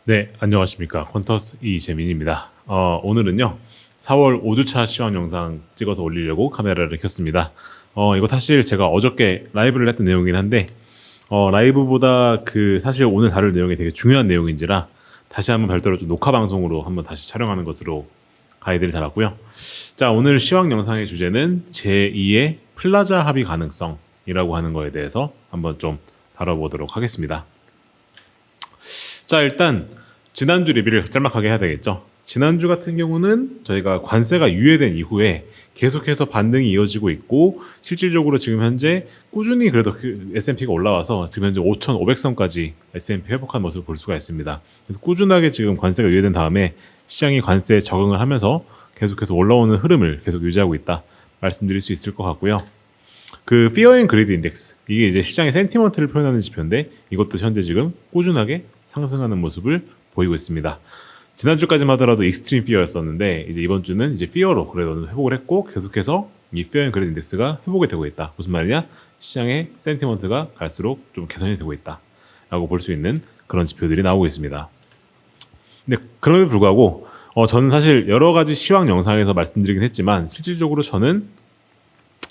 네, 안녕하십니까. 퀀터스 이재민입니다. 오늘은요, 4월 5주차 시황 영상 찍어서 올리려고 카메라를 켰습니다. 이거 사실 제가 어저께 라이브를 했던 내용이긴 한데, 라이브보다 사실 오늘 다룰 내용이 되게 중요한 내용인지라 다시 한번 별도로 좀 녹화 방송으로 한번 다시 촬영하는 것으로 가이드를 잡았고요. 자, 오늘 시황 영상의 주제는 제2의 플라자 합의 가능성이라고 하는 거에 대해서 한번 좀 다뤄보도록 하겠습니다. 자, 일단 지난주 리뷰를 짤막하게 해야 되겠죠. 지난주 같은 경우는 저희가 관세가 유예된 이후에 계속해서 반등이 이어지고 있고, 실질적으로 지금 현재 꾸준히 그래도 S&P가 올라와서 지금 현재 5,500선까지 S&P 회복한 모습을 볼 수가 있습니다. 그래서 꾸준하게 지금 관세가 유예된 다음에 시장이 관세에 적응을 하면서 계속해서 올라오는 흐름을 계속 유지하고 있다 말씀드릴 수 있을 것 같고요. Fear and Greed 인덱스, 이게 이제 시장의 센티먼트를 표현하는 지표인데, 이것도 현재 지금 꾸준하게 상승하는 모습을 보이고 있습니다. 지난주까지만 하더라도 익스트림 피어였었는데, 이제 이번 주는 이제 피어로 그래도 회복을 했고, 계속해서 이 피어 앤 그레이드 인덱스가 회복이 되고 있다. 무슨 말이냐? 시장의 센티먼트가 갈수록 좀 개선이 되고 있다 라고 볼 수 있는 그런 지표들이 나오고 있습니다. 근데 그럼에도 불구하고 저는 사실 여러 가지 시황 영상에서 말씀드리긴 했지만, 실질적으로 저는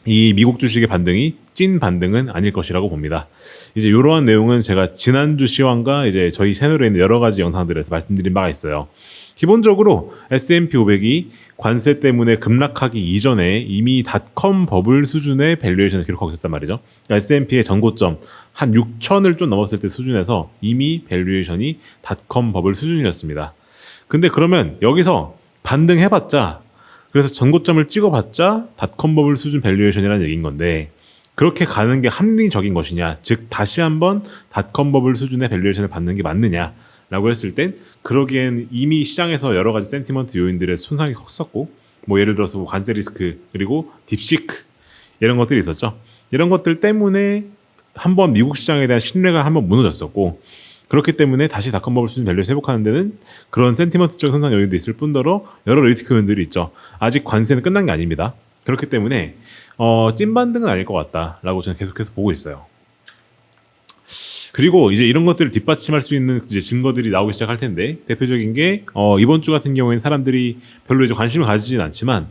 이 미국 주식의 반등이 찐 반등은 아닐 것이라고 봅니다. 이제 이러한 내용은 제가 지난주 시황과 이제 저희 채널에 있는 여러 가지 영상들에서 말씀드린 바가 있어요. 기본적으로 S&P 500이 관세 때문에 급락하기 이전에 이미 닷컴 버블 수준의 밸류에이션을 기록하고 있었단 말이죠. 그러니까 S&P의 전고점 한 6천을 좀 넘었을 때 수준에서 이미 밸류에이션이 닷컴 버블 수준이었습니다. 근데 그러면 여기서 반등해봤자, 그래서 전고점을 찍어봤자 닷컴 버블 수준 밸류에이션이라는 얘기인 건데, 그렇게 가는 게 합리적인 것이냐, 즉 다시 한번 닷컴 버블 수준의 밸류에이션을 받는 게 맞느냐 라고 했을 땐, 그러기엔 이미 시장에서 여러 가지 센티먼트 요인들의 손상이 컸었고, 뭐 예를 들어서 관세 리스크, 그리고 딥시크 이런 것들이 있었죠. 이런 것들 때문에 한번 미국 시장에 대한 신뢰가 한번 무너졌었고, 그렇기 때문에 다시 닷컴 버블 수준 밸류에이션 회복하는 데는 그런 센티먼트적 손상 요인도 있을 뿐더러 여러 리스크 요인들이 있죠. 아직 관세는 끝난 게 아닙니다. 그렇기 때문에 찐 반등은 아닐 것 같다라고 저는 계속해서 보고 있어요. 그리고 이제 이런 것들을 뒷받침할 수 있는 이제 증거들이 나오기 시작할 텐데, 대표적인 게 이번 주 같은 경우에는 사람들이 별로 이제 관심을 가지진 않지만,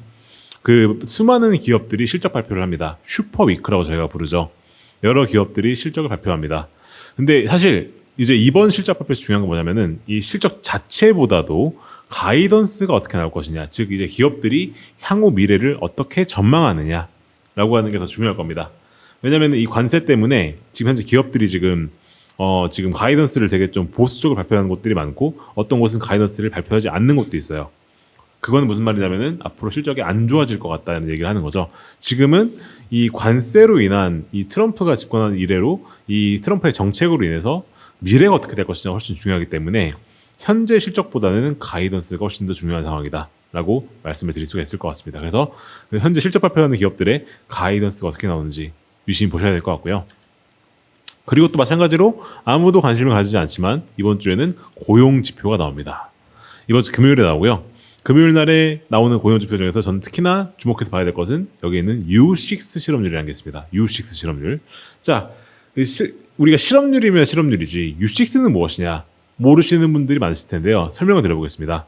수많은 기업들이 실적 발표를 합니다. 슈퍼 위크라고 저희가 부르죠. 여러 기업들이 실적을 발표합니다. 근데 사실 이제 이번 실적 발표에서 중요한 건 뭐냐면은, 이 실적 자체보다도 가이던스가 어떻게 나올 것이냐, 즉 이제 기업들이 향후 미래를 어떻게 전망하느냐라고 하는 게 더 중요할 겁니다. 왜냐면 이 관세 때문에 지금 현재 기업들이 지금 가이던스를 되게 좀 보수적으로 발표하는 곳들이 많고, 어떤 곳은 가이던스를 발표하지 않는 곳도 있어요. 그거는 무슨 말이냐면은 앞으로 실적이 안 좋아질 것 같다는 얘기를 하는 거죠. 지금은 이 관세로 인한 이 트럼프가 집권한 이래로 이 트럼프의 정책으로 인해서 미래가 어떻게 될 것이냐 훨씬 중요하기 때문에, 현재 실적보다는 가이던스가 훨씬 더 중요한 상황이다 라고 말씀을 드릴 수가 있을 것 같습니다. 그래서 현재 실적 발표하는 기업들의 가이던스가 어떻게 나오는지 유심히 보셔야 될 것 같고요. 그리고 또 마찬가지로 아무도 관심을 가지지 않지만 이번 주에는 고용 지표가 나옵니다. 이번 주 금요일에 나오고요. 금요일 날에 나오는 고용 지표 중에서 저는 특히나 주목해서 봐야 될 것은 여기 있는 U6 실업률이라는 게 있습니다. U6 실업률. 자, 우리가 실업률이면 실업률이지 U6는 무엇이냐 모르시는 분들이 많으실 텐데요. 설명을 드려보겠습니다.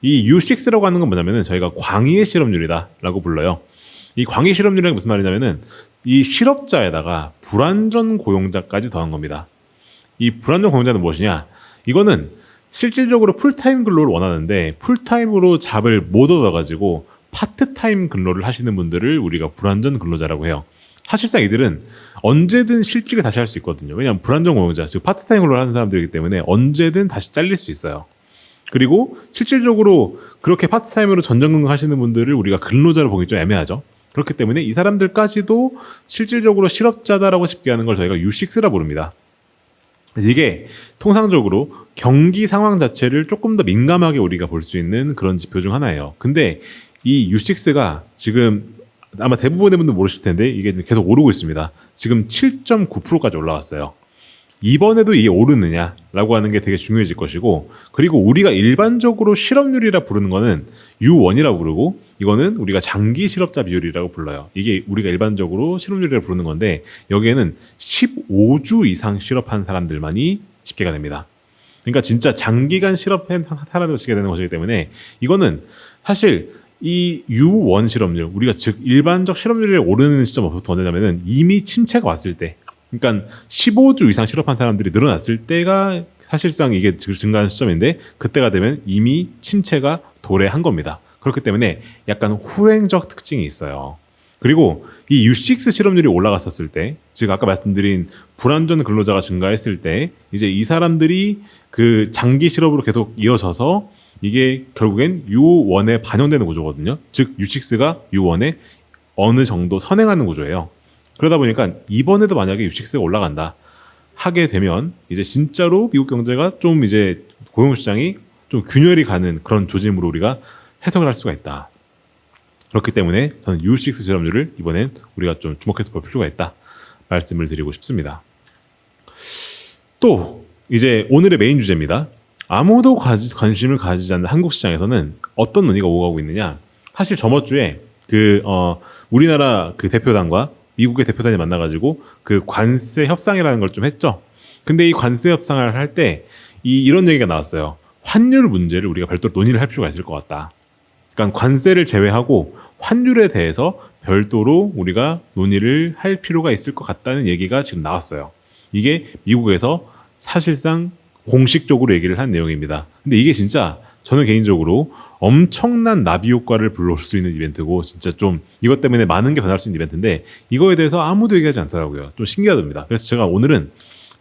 이 U6라고 하는 건 뭐냐면은 저희가 광의의 실업률이다 라고 불러요. 이 광의 실업률이란 게 무슨 말이냐면은, 이 실업자에다가 불안전 고용자까지 더한 겁니다. 이 불안전 고용자는 무엇이냐? 이거는 실질적으로 풀타임 근로를 원하는데 풀타임으로 잡을 못 얻어가지고 파트타임 근로를 하시는 분들을 우리가 불안전 근로자라고 해요. 사실상 이들은 언제든 실직을 다시 할 수 있거든요. 왜냐하면 불안전 고용자, 즉 파트타임 근로를 하는 사람들이기 때문에 언제든 다시 잘릴 수 있어요. 그리고 실질적으로 그렇게 파트타임으로 전전긍긍 하시는 분들을 우리가 근로자로 보기 좀 애매하죠. 그렇기 때문에 이 사람들까지도 실질적으로 실업자다라고 쉽게 하는 걸 저희가 U6라 부릅니다. 이게 통상적으로 경기 상황 자체를 조금 더 민감하게 우리가 볼 수 있는 그런 지표 중 하나예요. 근데 이 U6가 지금 아마 대부분의 분들 모르실 텐데 이게 계속 오르고 있습니다. 지금 7.9%까지 올라왔어요. 이번에도 이게 오르느냐라고 하는 게 되게 중요해질 것이고, 그리고 우리가 일반적으로 실업률이라 부르는 거는 U1이라고 부르고, 이거는 우리가 장기 실업자 비율이라고 불러요. 이게 우리가 일반적으로 실업률이라 부르는 건데, 여기에는 15주 이상 실업한 사람들만이 집계가 됩니다. 그러니까 진짜 장기간 실험한 사람들이 되는 것이기 때문에 이거는 사실 이 U1 실업률, 우리가 즉 일반적 실업률이 오르는 시점부터 언제냐면은 이미 침체가 왔을 때, 그러니까 15주 이상 실업한 사람들이 늘어났을 때가 사실상 이게 증가하는 시점인데, 그때가 되면 이미 침체가 도래한 겁니다. 그렇기 때문에 약간 후행적 특징이 있어요. 그리고 이 U6 실업률이 올라갔었을 때, 즉 아까 말씀드린 불안전 근로자가 증가했을 때, 이제 이 사람들이 그 장기 실업으로 계속 이어져서 이게 결국엔 U1에 반영되는 구조거든요. 즉 U6가 U1에 어느 정도 선행하는 구조예요. 그러다 보니까 이번에도 만약에 U6가 올라간다 하게 되면 이제 진짜로 미국 경제가 좀 이제 고용시장이 좀 균열이 가는 그런 조짐으로 우리가 해석을 할 수가 있다. 그렇기 때문에 저는 U6 실업률을 이번엔 우리가 좀 주목해서 볼 필요가 있다 말씀을 드리고 싶습니다. 또 이제 오늘의 메인 주제입니다. 아무도 관심을 가지지 않는 한국 시장에서는 어떤 논의가 오가고 있느냐. 사실 저번 주에 우리나라 그 대표단과 미국의 대표단이 만나가지고 그 관세 협상이라는 걸 좀 했죠. 근데 이 관세 협상을 할 때 이런 얘기가 나왔어요. 환율 문제를 우리가 별도로 논의를 할 필요가 있을 것 같다. 그러니까 관세를 제외하고 환율에 대해서 별도로 우리가 논의를 할 필요가 있을 것 같다는 얘기가 지금 나왔어요. 이게 미국에서 사실상 공식적으로 얘기를 한 내용입니다. 근데 이게 진짜 저는 개인적으로 엄청난 나비 효과를 불러올 수 있는 이벤트고, 진짜 좀 이것 때문에 많은 게 변할 수 있는 이벤트인데 이거에 대해서 아무도 얘기하지 않더라고요. 좀 신기하답니다. 그래서 제가 오늘은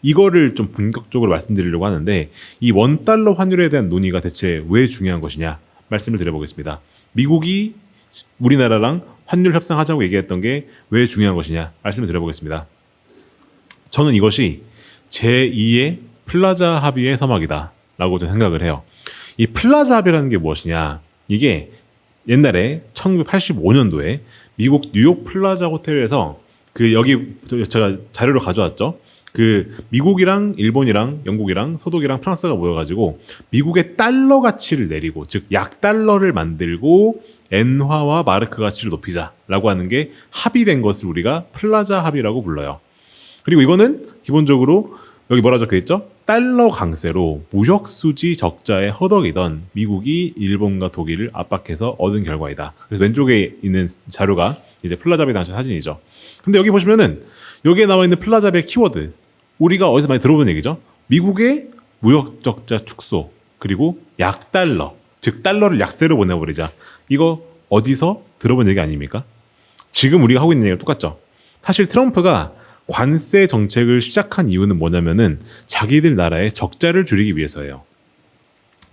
이거를 좀 본격적으로 말씀드리려고 하는데, 이 원달러 환율에 대한 논의가 대체 왜 중요한 것이냐 말씀을 드려보겠습니다. 미국이 우리나라랑 환율 협상하자고 얘기했던 게 왜 중요한 것이냐 말씀을 드려보겠습니다. 저는 이것이 제2의 플라자 합의의 서막이다 라고 저는 생각을 해요. 이 플라자 합의라는 게 무엇이냐, 이게 옛날에 1985년도에 미국 뉴욕 플라자 호텔에서 여기 제가 자료를 가져왔죠. 미국이랑 일본이랑 영국이랑 서독이랑 프랑스가 모여가지고 미국의 달러 가치를 내리고, 즉 약달러를 만들고 엔화와 마르크 가치를 높이자라고 하는 게 합의된 것을 우리가 플라자 합의라고 불러요. 그리고 이거는 기본적으로 여기 뭐라 적혀 있죠? 달러 강세로 무역 수지 적자에 허덕이던 미국이 일본과 독일을 압박해서 얻은 결과이다. 그래서 왼쪽에 있는 자료가 이제 플라자 합의 당시 사진이죠. 근데 여기 보시면은 여기에 나와 있는 플라자 합의 키워드, 우리가 어디서 많이 들어본 얘기죠. 미국의 무역 적자 축소, 그리고 약달러, 즉 달러를 약세로 보내버리자. 이거 어디서 들어본 얘기 아닙니까? 지금 우리가 하고 있는 얘기가 똑같죠. 사실 트럼프가 관세 정책을 시작한 이유는 뭐냐면은 자기들 나라의 적자를 줄이기 위해서예요.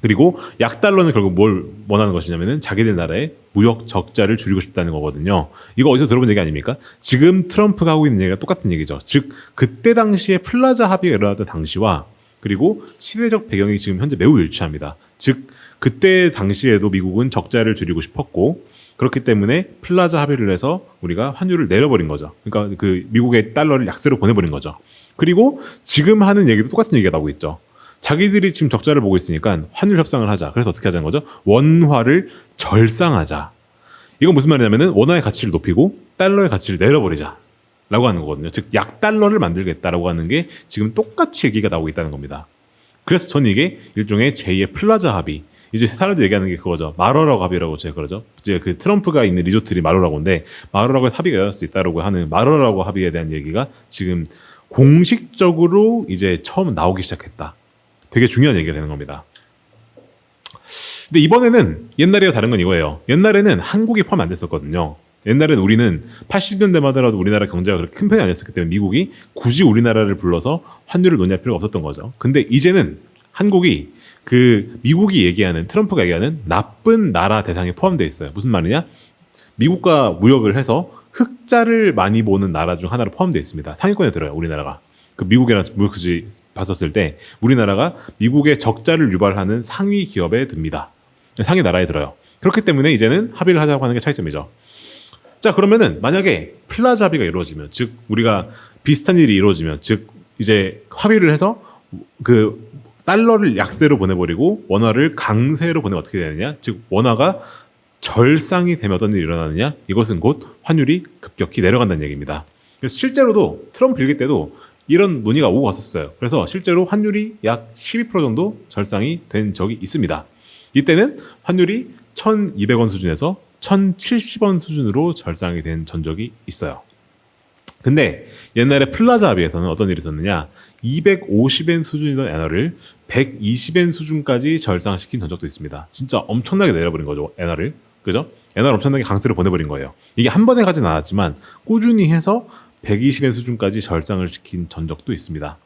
그리고 약달러는 결국 뭘 원하는 것이냐면은 자기들 나라의 무역 적자를 줄이고 싶다는 거거든요. 이거 어디서 들어본 얘기 아닙니까? 지금 트럼프가 하고 있는 얘기가 똑같은 얘기죠. 즉 그때 당시에 플라자 합의가 일어났던 당시와 그리고 시대적 배경이 지금 현재 매우 일치합니다. 즉 그때 당시에도 미국은 적자를 줄이고 싶었고, 그렇기 때문에 플라자 합의를 해서 우리가 환율을 내려버린 거죠. 그러니까 그 미국의 달러를 약세로 보내버린 거죠. 그리고 지금 하는 얘기도 똑같은 얘기가 나오고 있죠. 자기들이 지금 적자를 보고 있으니까 환율 협상을 하자. 그래서 어떻게 하자는 거죠? 원화를 절상하자. 이건 무슨 말이냐면은 원화의 가치를 높이고 달러의 가치를 내려버리자 라고 하는 거거든요. 즉 약달러를 만들겠다라고 하는 게 지금 똑같이 얘기가 나오고 있다는 겁니다. 그래서 저는 이게 일종의 제2의 플라자 합의, 이제 사람들이 얘기하는 게 그거죠. 마로라고 합의라고 제가 그러죠. 이제 그 트럼프가 있는 리조트리 마로라고인데 마로라고에서 합의가 될 수 있다라고 하는 마로라고 합의에 대한 얘기가 지금 공식적으로 이제 처음 나오기 시작했다. 되게 중요한 얘기가 되는 겁니다. 근데 이번에는 옛날이랑 다른 건 이거예요. 옛날에는 한국이 포함 안 됐었거든요. 옛날에는 우리는 80년대마다라도 우리나라 경제가 그렇게 큰 편이 아니었기 때문에 미국이 굳이 우리나라를 불러서 환율을 논의할 필요가 없었던 거죠. 근데 이제는 한국이 미국이 얘기하는, 트럼프가 얘기하는 나쁜 나라 대상에 포함되어 있어요. 무슨 말이냐? 미국과 무역을 해서 흑자를 많이 보는 나라 중 하나로 포함되어 있습니다. 상위권에 들어요, 우리나라가. 미국이랑 무역 수지 봤었을 때 우리나라가 미국의 적자를 유발하는 상위 기업에 듭니다. 상위 나라에 들어요. 그렇기 때문에 이제는 합의를 하자고 하는 게 차이점이죠. 자, 그러면은 만약에 플라자 합의가 이루어지면, 즉 우리가 비슷한 일이 이루어지면, 즉 이제 합의를 해서 달러를 약세로 보내버리고 원화를 강세로 보내면 어떻게 되느냐? 즉 원화가 절상이 되면 어떤 일이 일어나느냐? 이것은 곧 환율이 급격히 내려간다는 얘기입니다. 그래서 실제로도 트럼프 일기 때도 이런 논의가 오고 갔었어요. 그래서 실제로 환율이 약 12% 정도 절상이 된 적이 있습니다. 이때는 환율이 1,200원 수준에서 1,070원 수준으로 절상이 된 전적이 있어요. 근데 옛날에 플라자 합의에서는 어떤 일이 있었느냐, 250엔 수준이던 엔화를 120엔 수준까지 절상시킨 전적도 있습니다. 진짜 엄청나게 내려버린 거죠, 엔화를. 그죠? 엔화를 엄청나게 강세로 보내버린 거예요. 이게 한 번에 가진 않았지만 꾸준히 해서 120엔 수준까지 절상을 시킨 전적도 있습니다.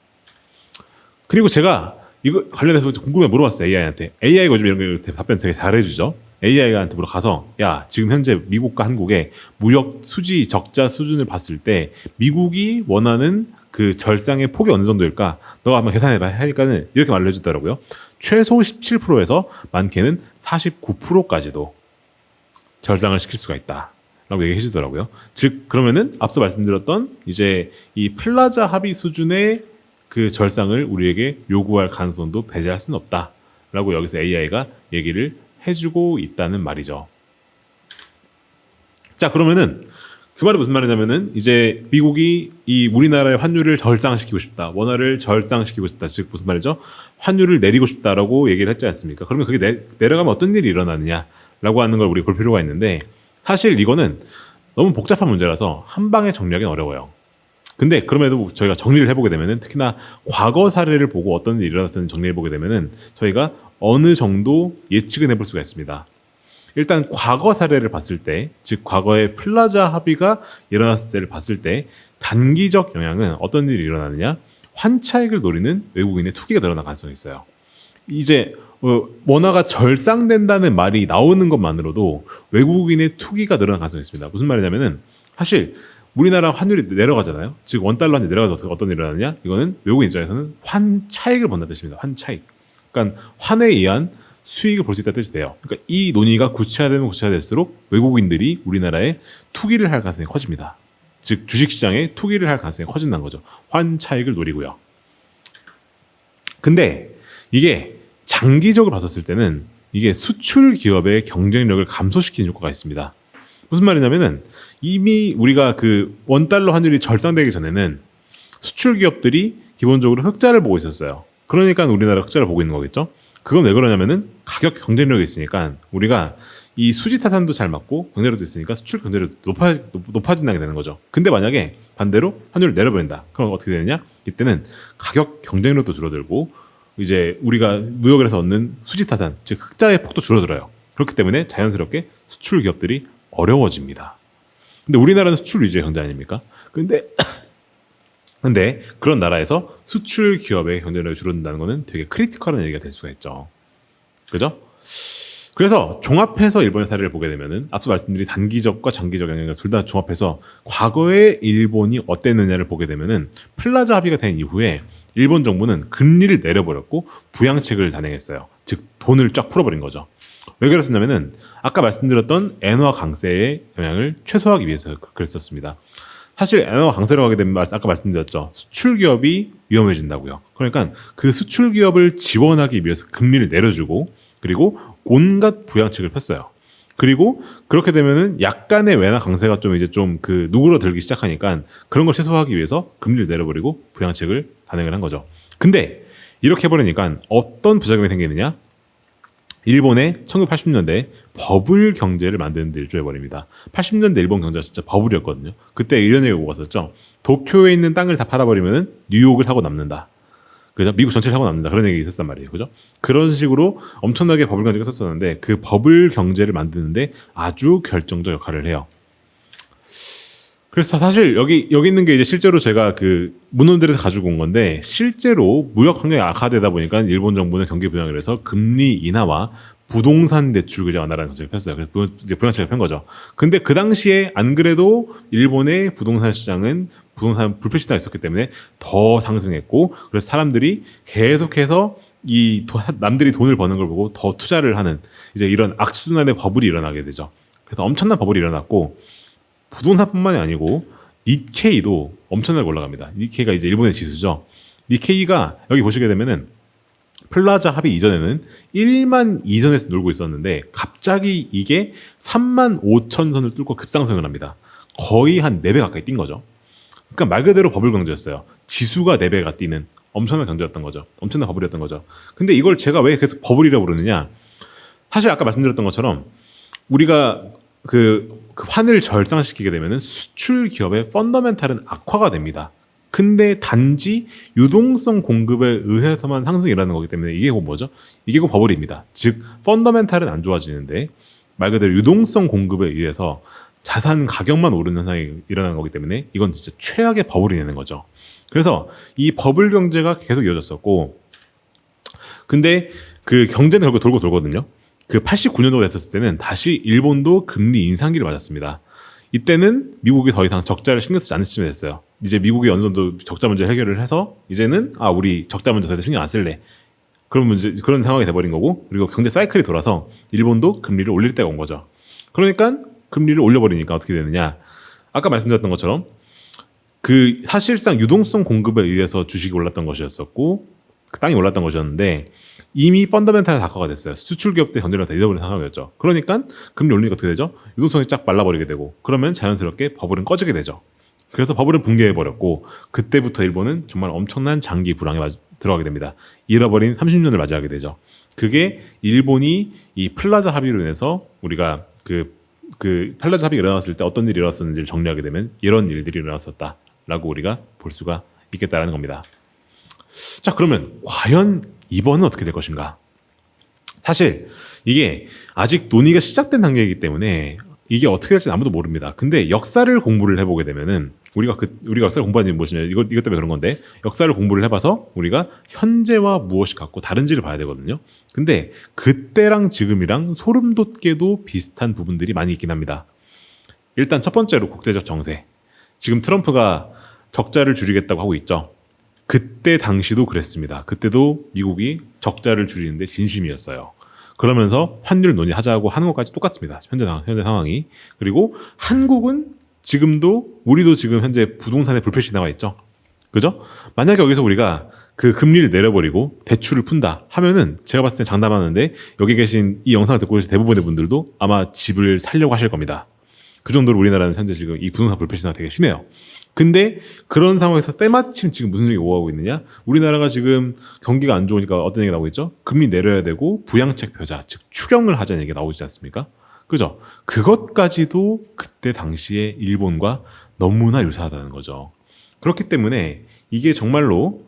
그리고 제가 이거 관련해서 궁금해 물어봤어요, AI한테. AI가 요즘 이런 거 답변 되게 잘해주죠. AI한테 물어가서, 야, 지금 현재 미국과 한국의 무역 수지 적자 수준을 봤을 때 미국이 원하는 그 절상의 폭이 어느 정도일까? 너가 한번 계산해봐. 하니까는 이렇게 말해주더라고요. 최소 17%에서 많게는 49%까지도 절상을 시킬 수가 있다. 라고 얘기해 주더라고요. 즉, 그러면은 앞서 말씀드렸던 이제 이 플라자 합의 수준의 그 절상을 우리에게 요구할 가능성도 배제할 수는 없다. 라고 여기서 AI가 얘기를 해주고 있다는 말이죠. 자, 그러면은 그 말이 무슨 말이냐면은 이제 미국이 이 우리나라의 환율을 절상시키고 싶다. 원화를 절상시키고 싶다. 즉 무슨 말이죠? 환율을 내리고 싶다라고 얘기를 했지 않습니까? 그러면 그게 내려가면 어떤 일이 일어나느냐라고 하는 걸 우리 볼 필요가 있는데, 사실 이거는 너무 복잡한 문제라서 한 방에 정리하기는 어려워요. 근데 그럼에도 저희가 정리를 해보게 되면은, 특히나 과거 사례를 보고 어떤 일이 일어났는지 정리해보게 되면은 저희가 어느 정도 예측은 해볼 수가 있습니다. 일단 과거 사례를 봤을 때, 즉 과거의 플라자 합의가 일어났을 때를 봤을 때 단기적 영향은 어떤 일이 일어나느냐, 환차익을 노리는 외국인의 투기가 늘어날 가능성이 있어요. 이제 원화가 절상된다는 말이 나오는 것만으로도 외국인의 투기가 늘어날 가능성이 있습니다. 무슨 말이냐면은, 사실 우리나라 환율이 내려가잖아요. 즉 원달러 환율이 내려가서 어떤 일이 일어나느냐, 이거는 외국인 입장에서는 환차익을 본다는 뜻입니다. 환차익. 그러니까 환에 의한 수익을 볼 수 있다는 뜻이 돼요. 그러니까 이 논의가 구체화되면 구체화될수록 외국인들이 우리나라에 투기를 할 가능성이 커집니다. 즉 주식시장에 투기를 할 가능성이 커진다는 거죠. 환차익을 노리고요. 근데 이게 장기적으로 봤었을 때는 이게 수출 기업의 경쟁력을 감소시키는 효과가 있습니다. 무슨 말이냐면은, 이미 우리가 그 원달러 환율이 절상되기 전에는 수출 기업들이 기본적으로 흑자를 보고 있었어요. 그러니까 우리나라 흑자를 보고 있는 거겠죠. 그건 왜 그러냐면은 가격 경쟁력이 있으니까, 우리가 이 수지 타산도 잘 맞고 경쟁력도 있으니까 수출 경쟁력도 높아진다게 되는 거죠. 근데 만약에 반대로 환율을 내려버린다. 그럼 어떻게 되느냐? 이때는 가격 경쟁력도 줄어들고 이제 우리가 무역에서 얻는 수지 타산, 즉 흑자의 폭도 줄어들어요. 그렇기 때문에 자연스럽게 수출 기업들이 어려워집니다. 근데 우리나라는 수출 위주의 경제 아닙니까? 근데 그런 나라에서 수출 기업의 경쟁력이 줄어든다는 것은 되게 크리티컬한 얘기가 될 수가 있죠. 그죠? 그래서 종합해서 일본의 사례를 보게 되면은, 앞서 말씀드린 단기적과 장기적 영향을 둘 다 종합해서 과거의 일본이 어땠느냐를 보게 되면은, 플라자 합의가 된 이후에 일본 정부는 금리를 내려버렸고 부양책을 단행했어요. 즉 돈을 쫙 풀어버린 거죠. 왜 그랬었냐면은 아까 말씀드렸던 엔화 강세의 영향을 최소화하기 위해서 그랬었습니다. 사실 엔화 강세로 가게 되면 아까 말씀드렸죠. 수출 기업이 위험해진다고요. 그러니까 그 수출 기업을 지원하기 위해서 금리를 내려주고, 그리고 온갖 부양책을 폈어요. 그리고 그렇게 되면은 약간의 외화 강세가 좀 이제 좀 그 누그러들기 시작하니까 그런 걸 최소화하기 위해서 금리를 내려버리고 부양책을 단행을 한 거죠. 근데 이렇게 해버리니까 어떤 부작용이 생기느냐? 일본의 1980년대 버블 경제를 만드는 데 일조해버립니다. 80년대 일본 경제가 진짜 버블이었거든요. 그때 이런 얘기가 오고 갔었죠. 도쿄에 있는 땅을 다 팔아버리면 뉴욕을 사고 남는다. 그죠? 미국 전체를 사고 남는다. 그런 얘기 있었단 말이에요. 그죠? 그런 식으로 엄청나게 버블 경제가 썼었는데, 그 버블 경제를 만드는데 아주 결정적 역할을 해요. 그래서 사실 여기 있는 게 이제 실제로 제가 그 문헌들을 가지고 온 건데, 실제로 무역 환경이 악화되다 보니까 일본 정부는 경기 부양을 해서 금리 인하와 부동산 대출 규제 완화라는 정책을 폈어요. 그래서 이제 부양책을 편 거죠. 근데 그 당시에 안 그래도 일본의 부동산 시장은 부동산 불패 시장이 있었기 때문에 더 상승했고, 그래서 사람들이 계속해서 남들이 돈을 버는 걸 보고 더 투자를 하는 이제 이런 악순환의 버블이 일어나게 되죠. 그래서 엄청난 버블이 일어났고, 부동산뿐만이 아니고 니케이도 엄청나게 올라갑니다. 니케이가 이제 일본의 지수죠. 니케이가 여기 보시게 되면은 플라자 합의 이전에는 1만 이전에서 놀고 있었는데 갑자기 이게 3만 5천 선을 뚫고 급상승을 합니다. 거의 한 4배 가까이 뛴 거죠. 그러니까 말 그대로 버블 경제였어요. 지수가 4배가 뛰는 엄청난 경제였던 거죠. 엄청난 버블이었던 거죠. 근데 이걸 제가 왜 계속 버블이라고 부르느냐? 사실 아까 말씀드렸던 것처럼 우리가 그 환을 절상시키게 되면은 수출 기업의 펀더멘탈은 악화가 됩니다. 근데 단지 유동성 공급에 의해서만 상승이 일어나는 거기 때문에 이게 뭐죠? 이게 버블입니다. 즉 펀더멘탈은 안 좋아지는데 말 그대로 유동성 공급에 의해서 자산 가격만 오르는 현상이 일어나는 거기 때문에 이건 진짜 최악의 버블이 되는 거죠. 그래서 이 버블 경제가 계속 이어졌었고, 근데 그 경제는 결국 돌고 돌거든요. 그 89년도가 됐었을 때는 다시 일본도 금리 인상기를 맞았습니다. 이때는 미국이 더 이상 적자를 신경 쓰지 않는 시점이 됐어요. 이제 미국이 어느 정도 적자 문제 해결을 해서 이제는 우리 적자 문제 더 이상 신경 안 쓸래. 그런 문제, 그런 상황이 돼버린 거고, 그리고 경제 사이클이 돌아서 일본도 금리를 올릴 때가 온 거죠. 그러니까 금리를 올려버리니까 어떻게 되느냐? 아까 말씀드렸던 것처럼 그 사실상 유동성 공급에 의해서 주식이 올랐던 것이었었고 땅이 올랐던 것이었는데 이미 펀더멘탈 악화가 됐어요. 수출 기업들 경쟁력을 다 잃어버린 상황이었죠. 그러니까 금리 올리니까 어떻게 되죠? 유동성이 쫙 말라버리게 되고 그러면 자연스럽게 버블은 꺼지게 되죠. 그래서 버블은 붕괴해버렸고 그때부터 일본은 정말 엄청난 장기 불황에 들어가게 됩니다. 잃어버린 30년을 맞이하게 되죠. 그게 일본이 이 플라자 합의로 인해서 우리가 그 플라자 합의가 일어났을 때 어떤 일이 일어났었는지를 정리하게 되면 이런 일들이 일어났었다라고 우리가 볼 수가 있겠다라는 겁니다. 자, 그러면 과연 이번은 어떻게 될 것인가? 사실 이게 아직 논의가 시작된 단계이기 때문에 이게 어떻게 될지는 아무도 모릅니다. 근데 역사를 공부를 해보게 되면은 우리가 역사를 공부하는 이유는 무엇이냐? 이것 때문에 그런 건데 역사를 공부를 해봐서 우리가 현재와 무엇이 같고 다른지를 봐야 되거든요. 근데 그때랑 지금이랑 소름 돋게도 비슷한 부분들이 많이 있긴 합니다. 일단 첫 번째로 국제적 정세. 지금 트럼프가 적자를 줄이겠다고 하고 있죠. 그때 당시도 그랬습니다. 그때도 미국이 적자를 줄이는데 진심이었어요. 그러면서 환율 논의하자고 하는 것까지 똑같습니다. 현재 상황이. 그리고 한국은 지금도 우리도 지금 현재 부동산에 불볕이 나와 있죠. 그죠? 만약에 여기서 우리가 그 금리를 내려버리고 대출을 푼다 하면은 제가 봤을 때 장담하는데 여기 계신 이 영상을 듣고 계신 대부분의 분들도 아마 집을 살려고 하실 겁니다. 그 정도로 우리나라는 현재 지금 이 부동산 불볕이 되게 심해요. 근데 그런 상황에서 때마침 지금 무슨 얘기가 오가고 있느냐? 우리나라가 지금 경기가 안 좋으니까 어떤 얘기가 나오고 있죠? 금리 내려야 되고 부양책 펴자, 즉 추경을 하자는 얘기가 나오지 않습니까? 그죠? 그것까지도 그때 당시에 일본과 너무나 유사하다는 거죠. 그렇기 때문에 이게 정말로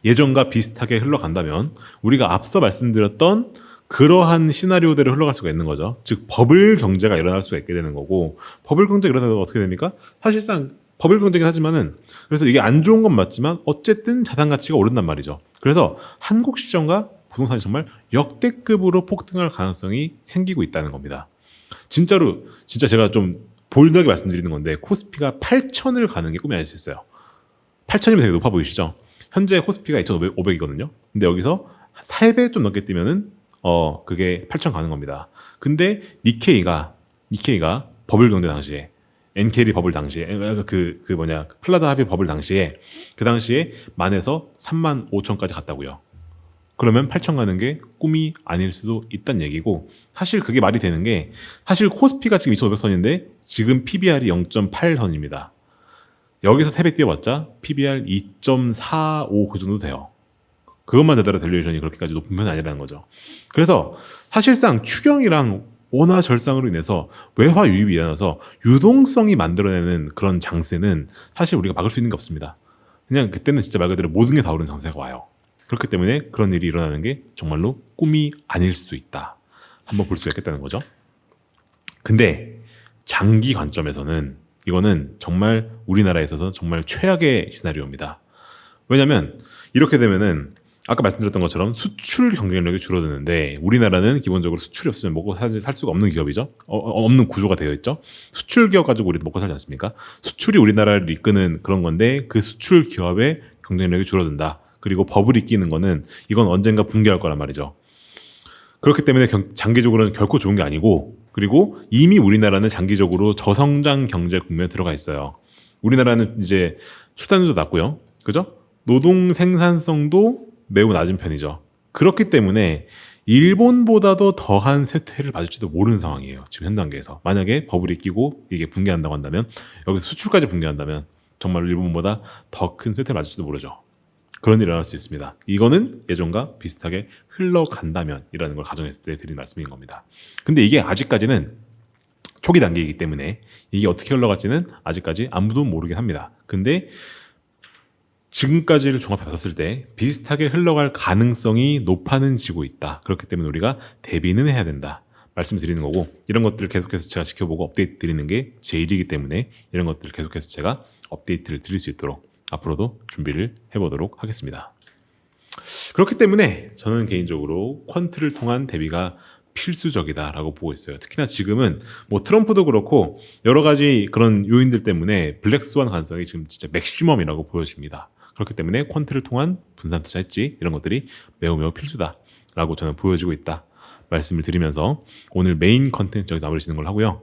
예전과 비슷하게 흘러간다면 우리가 앞서 말씀드렸던 그러한 시나리오대로 흘러갈 수가 있는 거죠. 즉 버블 경제가 일어날 수가 있게 되는 거고, 버블 경제가 일어나면 어떻게 됩니까? 사실상 버블 경제긴 하지만은 그래서 이게 안 좋은 건 맞지만 어쨌든 자산 가치가 오른단 말이죠. 그래서 한국 시장과 부동산이 정말 역대급으로 폭등할 가능성이 생기고 있다는 겁니다. 진짜 제가 좀 볼드하게 말씀드리는 건데 코스피가 8천을 가는 게 꿈이 아닐 수 있어요. 8천이면 되게 높아 보이시죠? 현재 코스피가 2,500이거든요. 근데 여기서 3배 좀 넘게 뛰면은 그게 8천 가는 겁니다. 근데 니케이가 버블 경제 당시에 엔케리 버블 당시에 플라자 합의 버블 당시에 그 당시에 10,000에서 35,000까지 갔다고요. 그러면 8천 가는 게 꿈이 아닐 수도 있다는 얘기고, 사실 그게 말이 되는 게 사실 코스피가 지금 2,500선인데 지금 PBR이 0.8선입니다. 여기서 3배 뛰어봤자 PBR 2.45 그 정도 돼요. 그것만 되더라 밸류에이션이 그렇게까지 높은 편이 아니라는 거죠. 그래서 사실상 추경이랑 원화 절상으로 인해서 외화 유입이 일어나서 유동성이 만들어내는 그런 장세는 사실 우리가 막을 수 있는 게 없습니다. 그냥 그때는 진짜 말 그대로 모든 게 다 오르는 장세가 와요. 그렇기 때문에 그런 일이 일어나는 게 정말로 꿈이 아닐 수도 있다. 한번 볼 수가 있겠다는 거죠. 근데 장기 관점에서는 이거는 정말 우리나라에 있어서 정말 최악의 시나리오입니다. 왜냐하면 이렇게 되면은 아까 말씀드렸던 것처럼 수출 경쟁력이 줄어드는데 우리나라는 기본적으로 수출이 없으면 먹고 살 수가 없는 기업이죠. 없는 구조가 되어 있죠. 수출 기업 가지고 우리도 먹고 살지 않습니까? 수출이 우리나라를 이끄는 그런 건데 그 수출 기업의 경쟁력이 줄어든다. 그리고 버블이 끼는 거는 이건 언젠가 붕괴할 거란 말이죠. 그렇기 때문에 장기적으로는 결코 좋은 게 아니고, 그리고 이미 우리나라는 장기적으로 저성장 경제 국면에 들어가 있어요. 우리나라는 이제 출산율도 낮고요. 그죠? 노동 생산성도 매우 낮은 편이죠. 그렇기 때문에 일본보다도 더한 쇠퇴를 맞을지도 모르는 상황이에요. 지금 현 단계에서. 만약에 버블이 끼고 이게 붕괴한다고 한다면, 여기서 수출까지 붕괴한다면 정말 일본보다 더 큰 쇠퇴를 맞을지도 모르죠. 그런 일이 일어날 수 있습니다. 이거는 예전과 비슷하게 흘러간다면이라는 걸 가정했을 때 드린 말씀인 겁니다. 근데 이게 아직까지는 초기 단계이기 때문에 이게 어떻게 흘러갈지는 아직까지 아무도 모르긴 합니다. 근데 지금까지를 종합해 봤을 때 비슷하게 흘러갈 가능성이 높아는 지고 있다. 그렇기 때문에 우리가 대비는 해야 된다. 말씀을 드리는 거고, 이런 것들을 계속해서 제가 지켜보고 업데이트 드리는 게 제 일이기 때문에 이런 것들을 계속해서 제가 업데이트를 드릴 수 있도록 앞으로도 준비를 해보도록 하겠습니다. 그렇기 때문에 저는 개인적으로 퀀트를 통한 대비가 필수적이다라고 보고 있어요. 특히나 지금은 뭐 트럼프도 그렇고 여러 가지 그런 요인들 때문에 블랙스완 가능성이 지금 진짜 맥시멈이라고 보여집니다. 그렇기 때문에 퀀트를 통한 분산 투자 했지, 이런 것들이 매우 매우 필수다라고 저는 보여지고 있다 말씀을 드리면서 오늘 메인 컨텐츠 여기서 마무리하는 걸 하고요.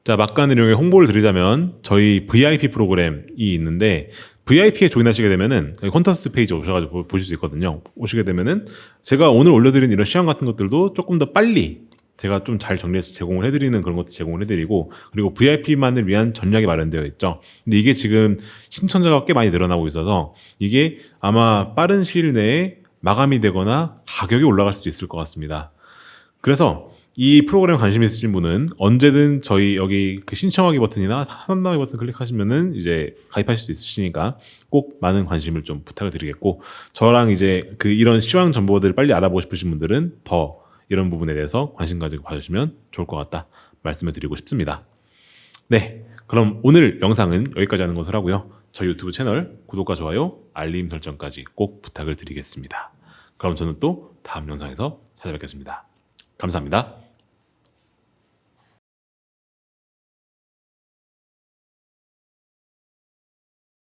자, 막간 내용의 홍보를 드리자면 저희 VIP 프로그램이 있는데, VIP에 조인하시게 되면은 퀀터스 페이지 오셔가지고 보실 수 있거든요. 오시게 되면은 제가 오늘 올려드린 이런 시황 같은 것들도 조금 더 빨리 제가 좀 잘 정리해서 제공을 해드리는 그런 것도 제공을 해드리고, 그리고 VIP만을 위한 전략이 마련되어 있죠. 근데 이게 지금 신청자가 꽤 많이 늘어나고 있어서 이게 아마 빠른 시일 내에 마감이 되거나 가격이 올라갈 수도 있을 것 같습니다. 그래서 이 프로그램 관심 있으신 분은 언제든 저희 여기 그 신청하기 버튼이나 상담하기 버튼 클릭하시면은 이제 가입하실 수 있으시니까 꼭 많은 관심을 좀 부탁을 드리겠고, 저랑 이제 그 이런 시황 정보들을 빨리 알아보고 싶으신 분들은 더 이런 부분에 대해서 관심 가지고 봐주시면 좋을 것 같다 말씀을 드리고 싶습니다. 네, 그럼 오늘 영상은 여기까지 하는 것을 하고요. 저희 유튜브 채널 구독과 좋아요, 알림 설정까지 꼭 부탁을 드리겠습니다. 그럼 저는 또 다음 영상에서 찾아뵙겠습니다. 감사합니다.